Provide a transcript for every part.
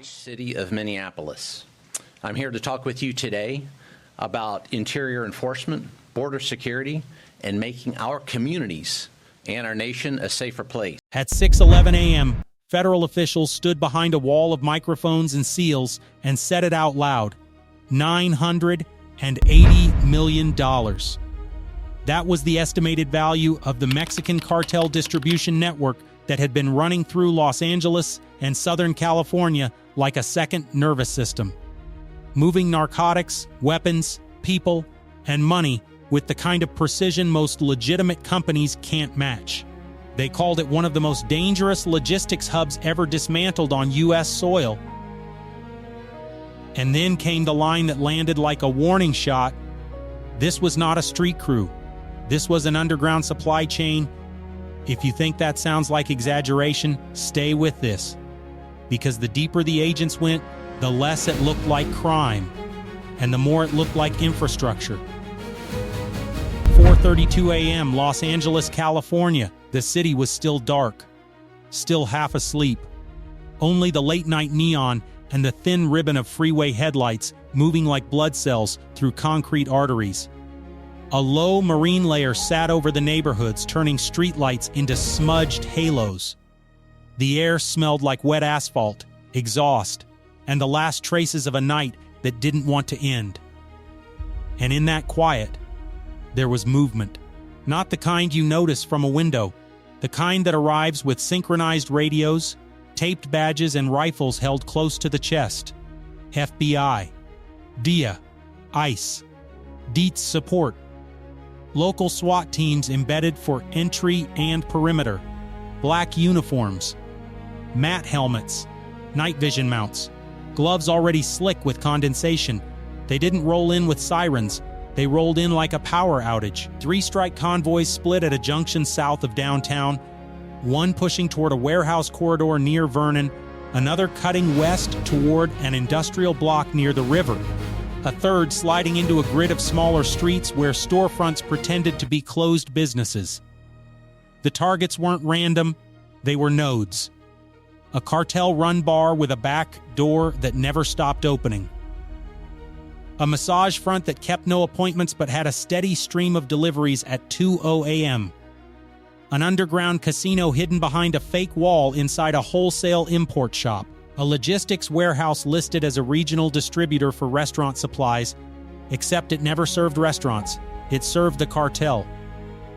City of Minneapolis. I'm here to talk with you today about interior enforcement, border security, and making our communities and our nation a safer place. At 6:11 a.m., federal officials stood behind a wall of microphones and seals and said it out loud. $980 million. That was the estimated value of the Mexican cartel distribution network that had been running through Los Angeles and Southern California like a second nervous system, moving narcotics, weapons, people, and money with the kind of precision most legitimate companies can't match. They called it one of the most dangerous logistics hubs ever dismantled on U.S. soil. And then came the line that landed like a warning shot. This was not a street crew. This was an underground supply chain. If you think that sounds like exaggeration, stay with this. Because the deeper the agents went, the less it looked like crime, and the more it looked like infrastructure. 4:32 a.m., Los Angeles, California. The city was still dark, still half asleep. Only the late-night neon and the thin ribbon of freeway headlights moving like blood cells through concrete arteries. A low marine layer sat over the neighborhoods, turning streetlights into smudged halos. The air smelled like wet asphalt, exhaust, and the last traces of a night that didn't want to end. And in that quiet, there was movement. Not the kind you notice from a window, the kind that arrives with synchronized radios, taped badges, and rifles held close to the chest. FBI, DEA, ICE, DEET's support. Local SWAT teams embedded for entry and perimeter. Black uniforms, matte helmets, night vision mounts, gloves already slick with condensation. They didn't roll in with sirens. They rolled in like a power outage. 3 strike convoys split at a junction south of downtown, one pushing toward a warehouse corridor near Vernon, another cutting west toward an industrial block near the river, a third sliding into a grid of smaller streets where storefronts pretended to be closed businesses. The targets weren't random, they were nodes. A cartel-run bar with a back door that never stopped opening. A massage front that kept no appointments but had a steady stream of deliveries at 2:00 a.m. An underground casino hidden behind a fake wall inside a wholesale import shop. A logistics warehouse listed as a regional distributor for restaurant supplies, except it never served restaurants. It served the cartel.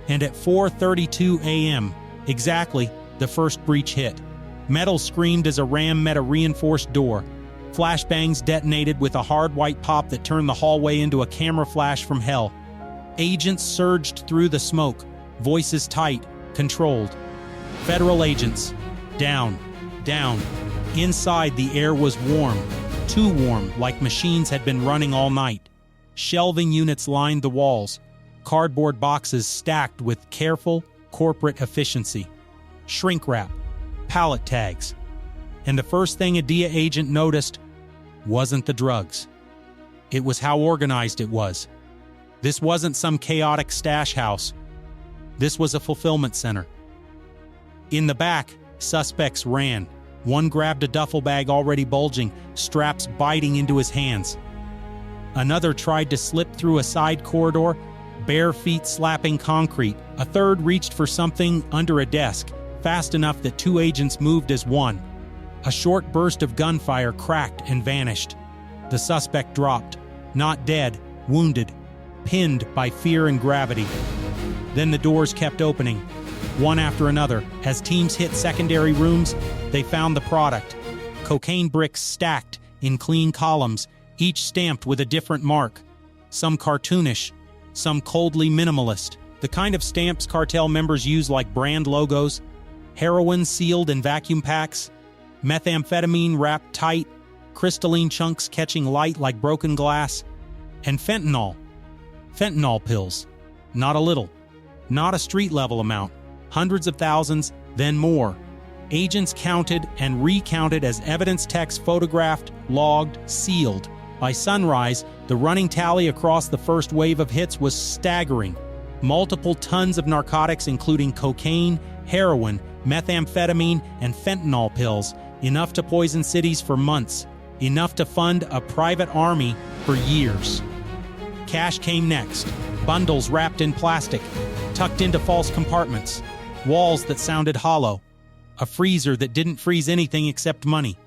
And at 4:32 a.m., exactly, the first breach hit. Metal screamed as a ram met a reinforced door. Flashbangs detonated with a hard white pop that turned the hallway into a camera flash from hell. Agents surged through the smoke, voices tight, controlled. Federal agents. Down, down. Inside, the air was warm, too warm, like machines had been running all night. Shelving units lined the walls, cardboard boxes stacked with careful corporate efficiency. Shrink wrap, pallet tags. And the first thing a DEA agent noticed wasn't the drugs. It was how organized it was. This wasn't some chaotic stash house. This was a fulfillment center. In the back, suspects ran. One grabbed a duffel bag already bulging, straps biting into his hands. Another tried to slip through a side corridor, bare feet slapping concrete. A third reached for something under a desk, fast enough that 2 agents moved as one. A short burst of gunfire cracked and vanished. The suspect dropped, not dead, wounded, pinned by fear and gravity. Then the doors kept opening, one after another. As teams hit secondary rooms, they found the product. Cocaine bricks stacked in clean columns, each stamped with a different mark. Some cartoonish, some coldly minimalist. The kind of stamps cartel members use like brand logos. Heroin sealed in vacuum packs. Methamphetamine wrapped tight, crystalline chunks catching light like broken glass, and fentanyl. Fentanyl pills. Not a little. Not a street-level amount. Hundreds of thousands, then more. Agents counted and recounted as evidence techs photographed, logged, sealed. By sunrise, the running tally across the first wave of hits was staggering. Multiple tons of narcotics including cocaine, heroin, methamphetamine, and fentanyl pills enough to poison cities for months, enough to fund a private army for years. Cash came next, bundles wrapped in plastic, tucked into false compartments, walls that sounded hollow, a freezer that didn't freeze anything except money.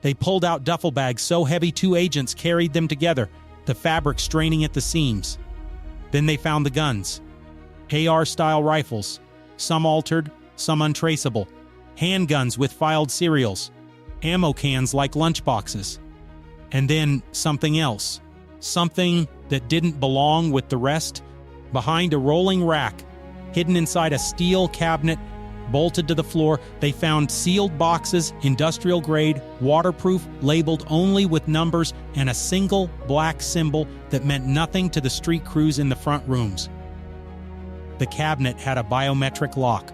They pulled out duffel bags so heavy 2 agents carried them together, the fabric straining at the seams. Then they found the guns. AR-style rifles, some altered, some untraceable, handguns with filed serials, ammo cans like lunchboxes. And then something else, something that didn't belong with the rest, behind a rolling rack, hidden inside a steel cabinet, bolted to the floor. They found sealed boxes, industrial grade, waterproof, labeled only with numbers and a single black symbol that meant nothing to the street crews in the front rooms. The cabinet had a biometric lock.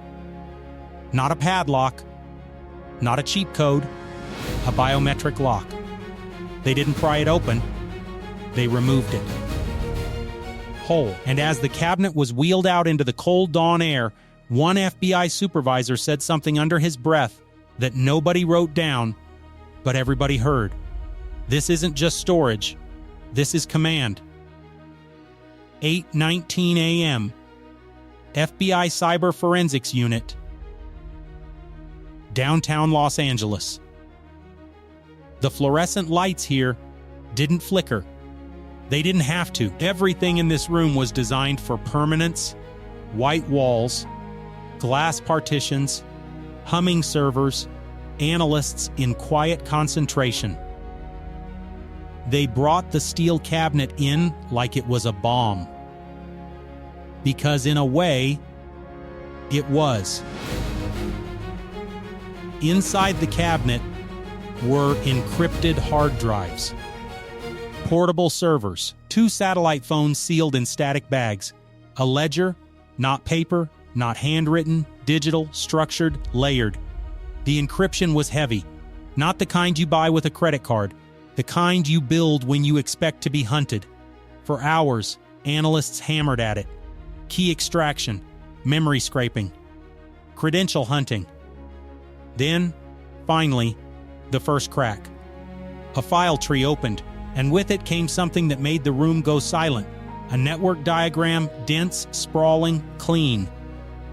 Not a padlock, not a cheat code, a biometric lock. They didn't pry it open, they removed it. Whole. And as the cabinet was wheeled out into the cold dawn air, one FBI supervisor said something under his breath that nobody wrote down, but everybody heard. This isn't just storage, this is command. 8:19 a.m. FBI Cyber Forensics Unit, downtown Los Angeles. The fluorescent lights here didn't flicker. They didn't have to. Everything in this room was designed for permanence, white walls, glass partitions, humming servers, analysts in quiet concentration. They brought the steel cabinet in like it was a bomb. Because in a way, it was. Inside the cabinet were encrypted hard drives, portable servers, 2 satellite phones sealed in static bags, a ledger, not paper, not handwritten, digital, structured, layered. The encryption was heavy, not the kind you buy with a credit card, the kind you build when you expect to be hunted. For hours, analysts hammered at it. Key extraction, memory scraping, credential hunting. Then, finally, the first crack. A file tree opened, and with it came something that made the room go silent. A network diagram, dense, sprawling, clean.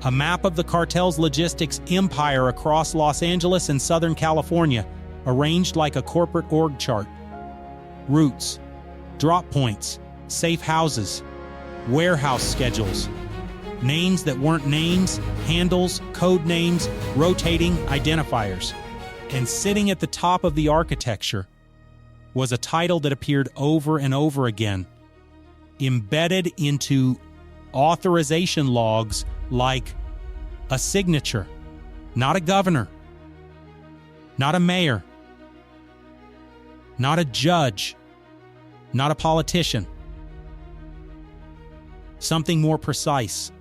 A map of the cartel's logistics empire across Los Angeles and Southern California, arranged like a corporate org chart. Routes, drop points, safe houses, warehouse schedules, names that weren't names, handles, code names, rotating identifiers. And sitting at the top of the architecture was a title that appeared over and over again, embedded into authorization logs like a signature, not a governor, not a mayor, not a judge, not a politician. Something more precise,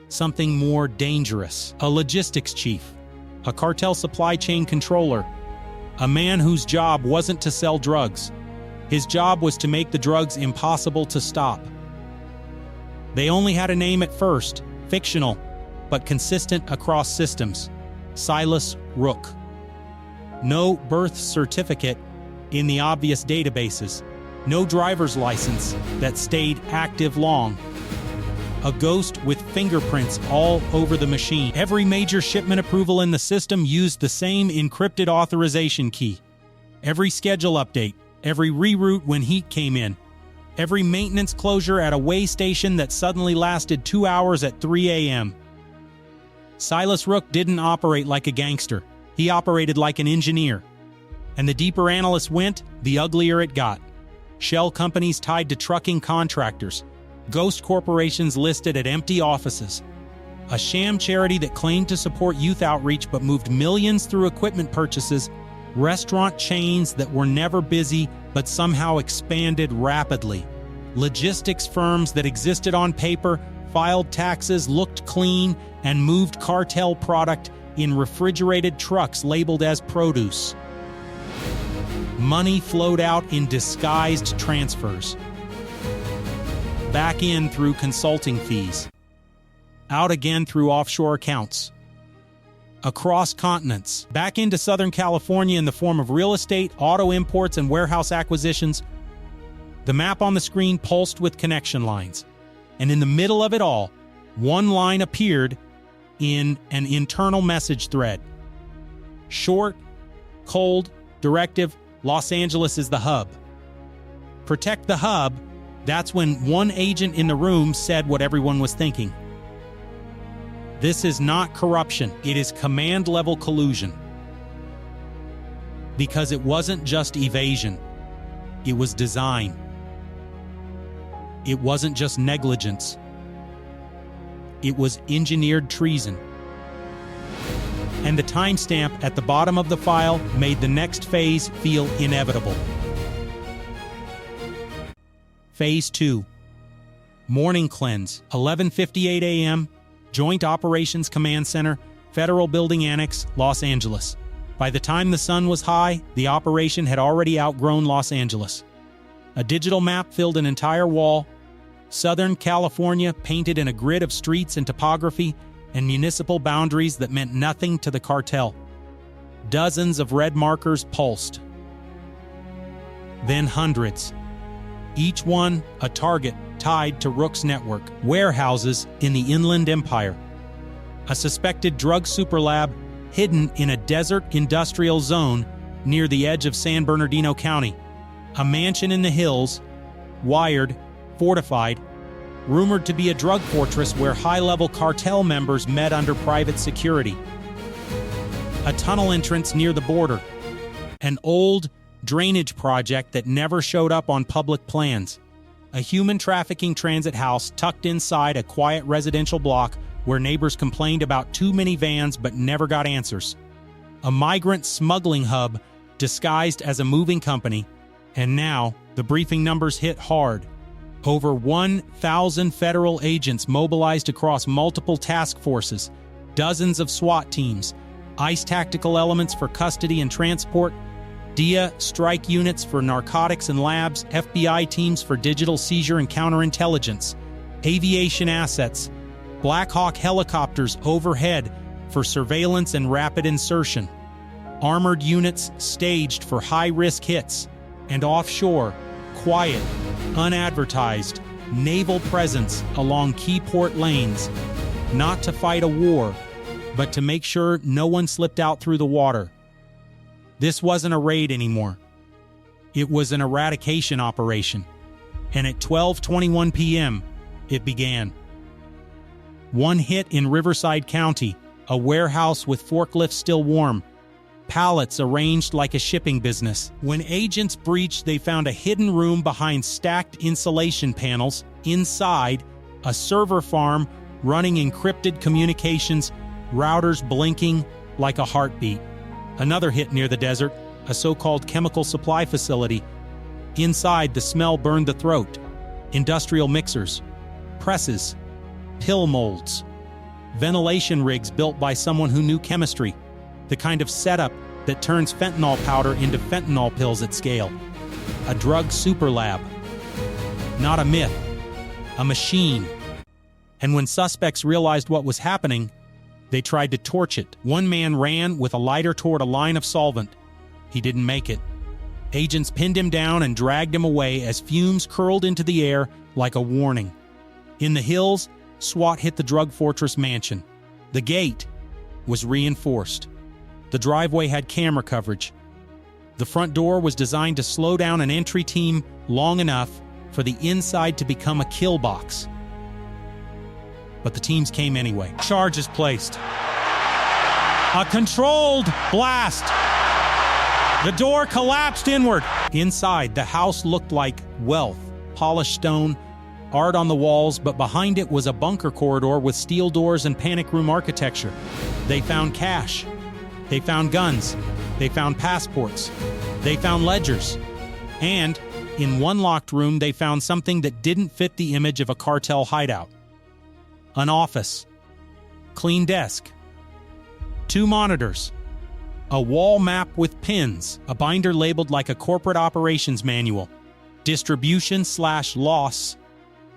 something more dangerous. A logistics chief, a cartel supply chain controller, a man whose job wasn't to sell drugs. His job was to make the drugs impossible to stop. They only had a name at first, fictional, but consistent across systems. Silas Rook. No birth certificate in the obvious databases. No driver's license that stayed active long. A ghost with fingerprints all over the machine. Every major shipment approval in the system used the same encrypted authorization key. Every schedule update, every reroute when heat came in, every maintenance closure at a way station that suddenly lasted 2 hours at 3 a.m. Silas Rook didn't operate like a gangster. He operated like an engineer. And the deeper analysts went, the uglier it got. Shell companies tied to trucking contractors, ghost corporations listed at empty offices, a sham charity that claimed to support youth outreach but moved millions through equipment purchases, restaurant chains that were never busy but somehow expanded rapidly, logistics firms that existed on paper, filed taxes, looked clean, and moved cartel product in refrigerated trucks labeled as produce. Money flowed out in disguised transfers. Back in through consulting fees. Out again through offshore accounts. across continents, back into Southern California in the form of real estate, auto imports, and warehouse acquisitions. The map on the screen pulsed with connection lines, and in the middle of it all, one line appeared in an internal message thread. Short, cold, directive, Los Angeles is the hub. Protect the hub, that's when one agent in the room said what everyone was thinking. This is not corruption, it is command-level collusion. Because it wasn't just evasion, it was design. It wasn't just negligence, it was engineered treason. And the timestamp at the bottom of the file made the next phase feel inevitable. Phase 2. Morning cleanse, 11:58 a.m., Joint Operations Command Center, Federal Building Annex, Los Angeles. By the time the sun was high, the operation had already outgrown Los Angeles. A digital map filled an entire wall, Southern California painted in a grid of streets and topography and municipal boundaries that meant nothing to the cartel. Dozens of red markers pulsed. Then hundreds. Each one a target tied to Rook's network, warehouses in the Inland Empire. A suspected drug superlab hidden in a desert industrial zone near the edge of San Bernardino County. A mansion in the hills, wired, fortified, rumored to be a drug fortress where high-level cartel members met under private security. A tunnel entrance near the border. An old drainage project that never showed up on public plans. A human trafficking transit house tucked inside a quiet residential block where neighbors complained about too many vans but never got answers. A migrant smuggling hub disguised as a moving company. And now, the briefing numbers hit hard. Over 1,000 federal agents mobilized across multiple task forces, dozens of SWAT teams, ICE tactical elements for custody and transport, DEA strike units for narcotics and labs, FBI teams for digital seizure and counterintelligence, aviation assets, Black Hawk helicopters overhead for surveillance and rapid insertion, armored units staged for high-risk hits, and offshore, quiet, unadvertised, naval presence along key port lanes, not to fight a war, but to make sure no one slipped out through the water. This wasn't a raid anymore. It was an eradication operation. And at 12:21 p.m., it began. One hit in Riverside County, a warehouse with forklifts still warm, pallets arranged like a shipping business. When agents breached, they found a hidden room behind stacked insulation panels. Inside, a server farm running encrypted communications, routers blinking like a heartbeat. Another hit near the desert, a so-called chemical supply facility. Inside, the smell burned the throat. Industrial mixers, presses, pill molds, ventilation rigs built by someone who knew chemistry, the kind of setup that turns fentanyl powder into fentanyl pills at scale. A drug super lab. Not a myth, a machine. And when suspects realized what was happening, they tried to torch it. One man ran with a lighter toward a line of solvent. He didn't make it. Agents pinned him down and dragged him away as fumes curled into the air like a warning. In the hills, SWAT hit the drug fortress mansion. The gate was reinforced. The driveway had camera coverage. The front door was designed to slow down an entry team long enough for the inside to become a kill box. But the teams came anyway. Charges placed. A controlled blast. The door collapsed inward. Inside, the house looked like wealth, polished stone, art on the walls, but behind it was a bunker corridor with steel doors and panic room architecture. They found cash. They found guns. They found passports. They found ledgers. And in one locked room, they found something that didn't fit the image of a cartel hideout. An office, clean desk, 2 monitors, a wall map with pins, a binder labeled like a corporate operations manual, distribution/loss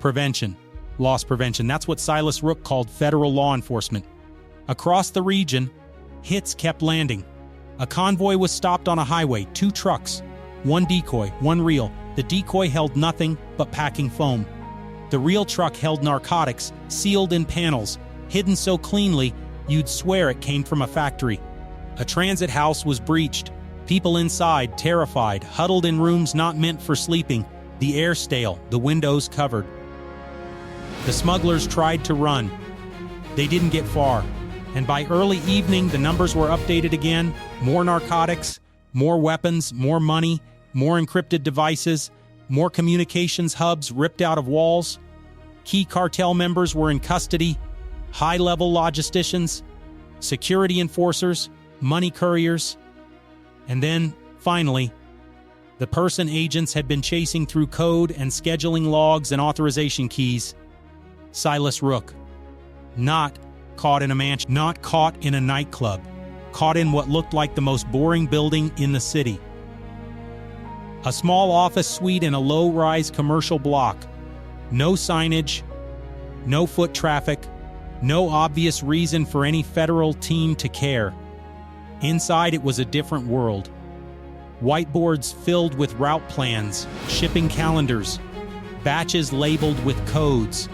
prevention. Loss prevention, that's what Silas Rook called federal law enforcement. Across the region, Hits kept landing. A convoy was stopped on a highway, 2 trucks, 1 decoy, 1 reel. The decoy held nothing but packing foam. The reel truck held narcotics, sealed in panels, hidden so cleanly you'd swear it came from a factory. A transit house was breached. People inside, terrified, huddled in rooms not meant for sleeping, the air stale, the windows covered. The smugglers tried to run. They didn't get far, and by early evening the numbers were updated again. More narcotics, more weapons, more money, more encrypted devices, more communications hubs ripped out of walls. Key cartel members were in custody, high-level logisticians, security enforcers, money couriers, and then, finally, the person agents had been chasing through code and scheduling logs and authorization keys. Silas Rook. Not caught in a mansion, not caught in a nightclub, caught in what looked like the most boring building in the city. A small office suite in a low-rise commercial block. No signage, no foot traffic, no obvious reason for any federal team to care. Inside, it was a different world. Whiteboards filled with route plans, shipping calendars, batches labeled with codes,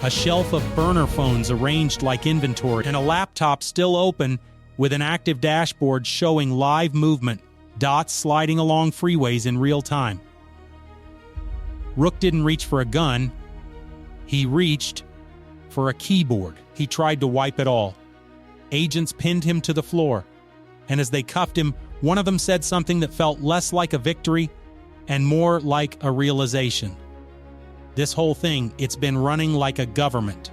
a shelf of burner phones arranged like inventory, and a laptop still open with an active dashboard showing live movement, dots sliding along freeways in real time. Rook didn't reach for a gun. He reached for a keyboard. He tried to wipe it all. Agents pinned him to the floor, and as they cuffed him, one of them said something that felt less like a victory and more like a realization. This whole thing, it's been running like a government.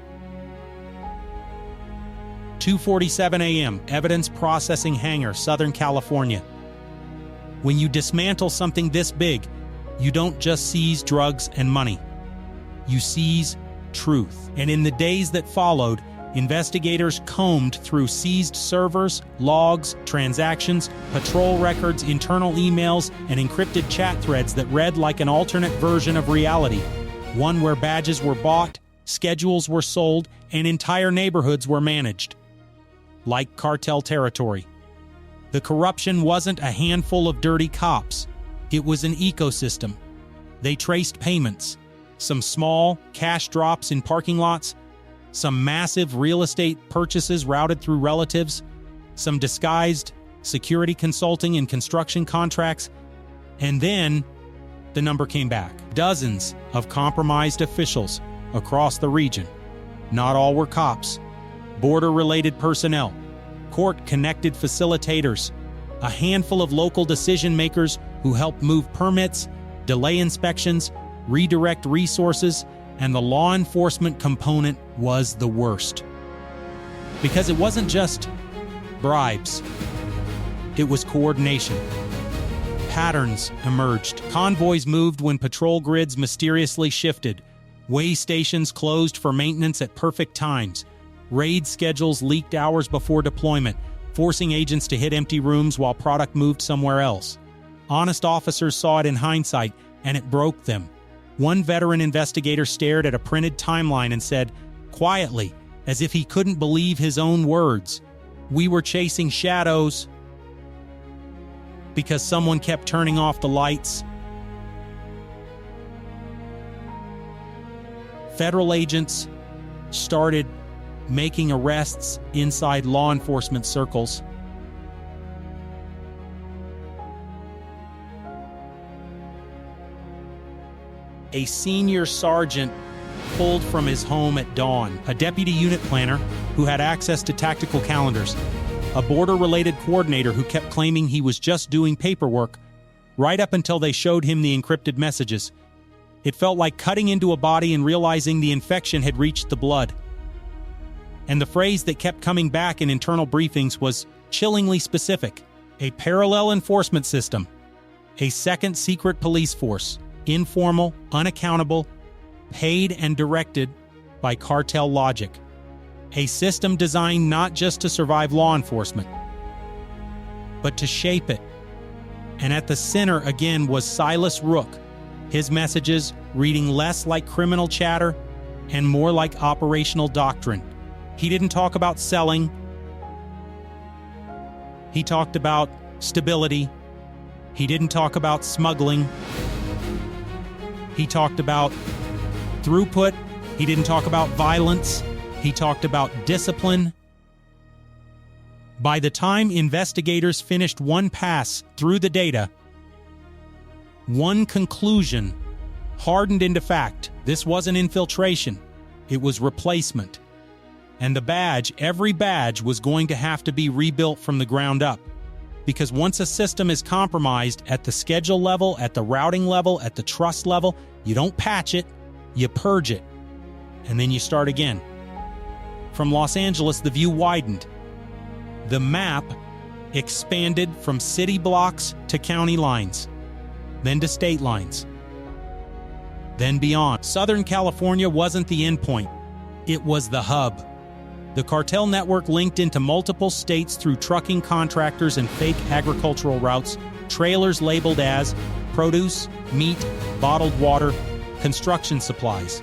2:47 a.m., Evidence Processing Hangar, Southern California. When you dismantle something this big, you don't just seize drugs and money. You seize truth. And in the days that followed, investigators combed through seized servers, logs, transactions, patrol records, internal emails, and encrypted chat threads that read like an alternate version of reality. One where badges were bought, schedules were sold, and entire neighborhoods were managed. Like cartel territory. The corruption wasn't a handful of dirty cops. It was an ecosystem. They traced payments. Some small cash drops in parking lots, some massive real estate purchases routed through relatives, some disguised security consulting and construction contracts, and then the number came back. Dozens of compromised officials across the region. Not all were cops. Border-related personnel, court-connected facilitators, a handful of local decision-makers who helped move permits, delay inspections, redirect resources, and the law enforcement component was the worst. Because it wasn't just bribes. It was coordination. Patterns emerged. Convoys moved when patrol grids mysteriously shifted. Way stations closed for maintenance at perfect times. Raid schedules leaked hours before deployment, forcing agents to hit empty rooms while product moved somewhere else. Honest officers saw it in hindsight, and it broke them. One veteran investigator stared at a printed timeline and said, quietly, as if he couldn't believe his own words, "We were chasing shadows because someone kept turning off the lights." Federal agents started making arrests inside law enforcement circles. A senior sergeant pulled from his home at dawn, a deputy unit planner who had access to tactical calendars, a border-related coordinator who kept claiming he was just doing paperwork, right up until they showed him the encrypted messages. It felt like cutting into a body and realizing the infection had reached the blood. And the phrase that kept coming back in internal briefings was chillingly specific: a parallel enforcement system, a second secret police force, informal, unaccountable, paid and directed by cartel logic. A system designed not just to survive law enforcement, but to shape it. And at the center again was Silas Rook, his messages reading less like criminal chatter and more like operational doctrine. He didn't talk about selling. He talked about stability. He didn't talk about smuggling. He talked about throughput. He didn't talk about violence. He talked about discipline. By the time investigators finished one pass through the data, one conclusion hardened into fact. This wasn't infiltration. It was replacement. And the badge, every badge, was going to have to be rebuilt from the ground up. Because once a system is compromised at the schedule level, at the routing level, at the trust level, you don't patch it, you purge it. And then you start again. From Los Angeles, the view widened. The map expanded from city blocks to county lines, then to state lines, then beyond. Southern California wasn't the endpoint. It was the hub. The cartel network linked into multiple states through trucking contractors and fake agricultural routes, trailers labeled as produce, meat, bottled water, construction supplies.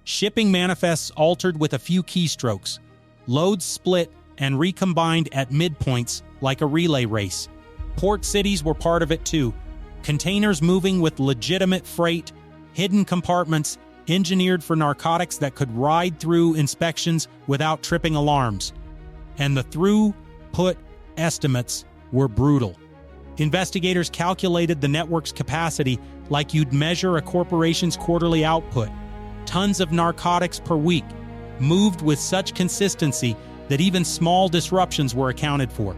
Shipping manifests altered with a few keystrokes. Loads split and recombined at midpoints like a relay race. Port cities were part of it too. Containers moving with legitimate freight, hidden compartments, engineered for narcotics that could ride through inspections without tripping alarms. And the throughput estimates were brutal. Investigators calculated the network's capacity like you'd measure a corporation's quarterly output. Tons of narcotics per week, moved with such consistency that even small disruptions were accounted for.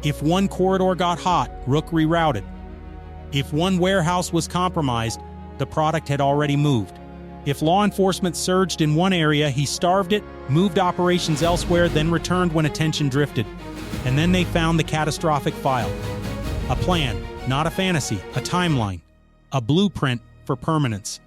If one corridor got hot, Rook rerouted. If one warehouse was compromised, the product had already moved. If law enforcement surged in one area, he starved it, moved operations elsewhere, then returned when attention drifted. And then they found the catastrophic file. A plan, not a fantasy, a timeline, a blueprint for permanence.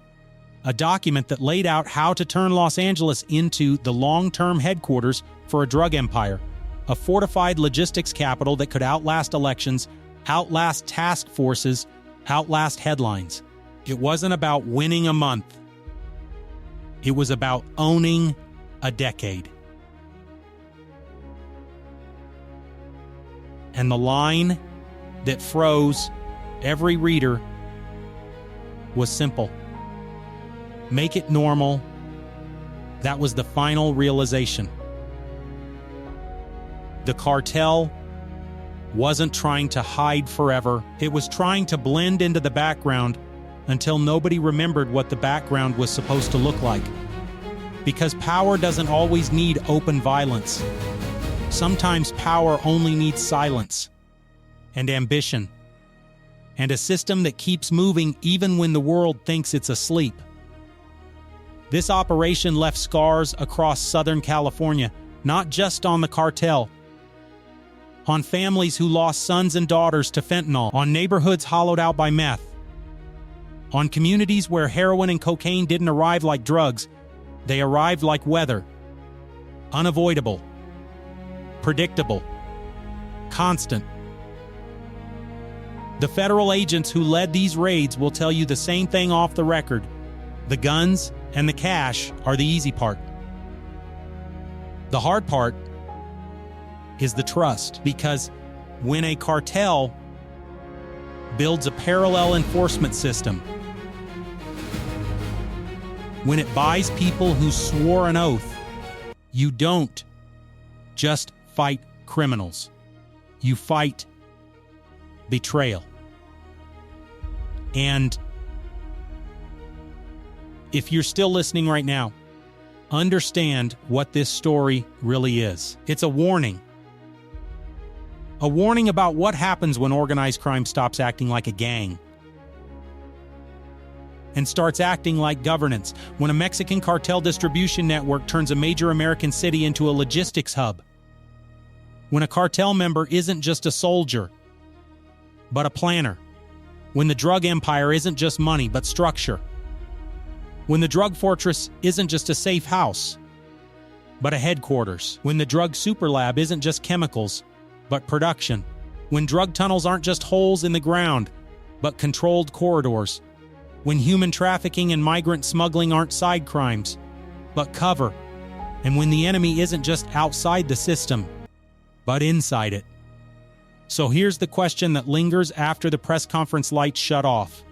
A document that laid out how to turn Los Angeles into the long-term headquarters for a drug empire, a fortified logistics capital that could outlast elections, outlast task forces, outlast headlines. It wasn't about winning a month. It was about owning a decade. And the line that froze every reader was simple. Make it normal. That was the final realization. The cartel wasn't trying to hide forever. It was trying to blend into the background until nobody remembered what the background was supposed to look like. Because power doesn't always need open violence. Sometimes power only needs silence and ambition and a system that keeps moving even when the world thinks it's asleep. This operation left scars across Southern California, not just on the cartel, on families who lost sons and daughters to fentanyl, on neighborhoods hollowed out by meth, on communities where heroin and cocaine didn't arrive like drugs, they arrived like weather. Unavoidable, predictable, constant. The federal agents who led these raids will tell you the same thing off the record. The guns and the cash are the easy part. The hard part is the trust, because when a cartel builds a parallel enforcement system, when it buys people who swore an oath, you don't just fight criminals. You fight betrayal. And if you're still listening right now, understand what this story really is. It's a warning. A warning about what happens when organized crime stops acting like a gang and starts acting like governance, when a Mexican cartel distribution network turns a major American city into a logistics hub, when a cartel member isn't just a soldier, but a planner, when the drug empire isn't just money, but structure, when the drug fortress isn't just a safe house, but a headquarters, when the drug superlab isn't just chemicals, but production, when drug tunnels aren't just holes in the ground, but controlled corridors, when human trafficking and migrant smuggling aren't side crimes, but cover, and when the enemy isn't just outside the system, but inside it. So here's the question that lingers after the press conference lights shut off,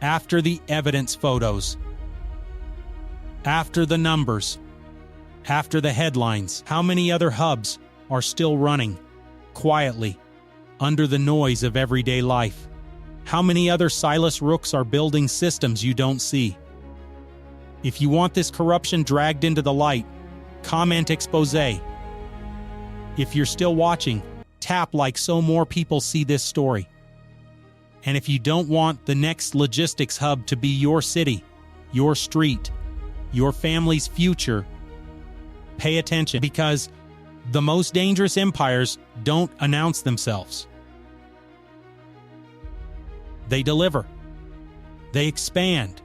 after the evidence photos, after the numbers, after the headlines. How many other hubs are still running, quietly, under the noise of everyday life? How many other Silas Rooks are building systems you don't see? If you want this corruption dragged into the light, comment expose. If you're still watching, tap like so more people see this story. And if you don't want the next logistics hub to be your city, your street, your family's future, pay attention, because the most dangerous empires don't announce themselves. They deliver. They expand.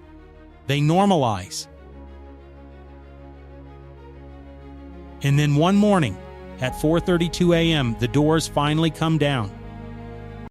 They normalize. And then one morning, at 4:32 a.m., the doors finally come down.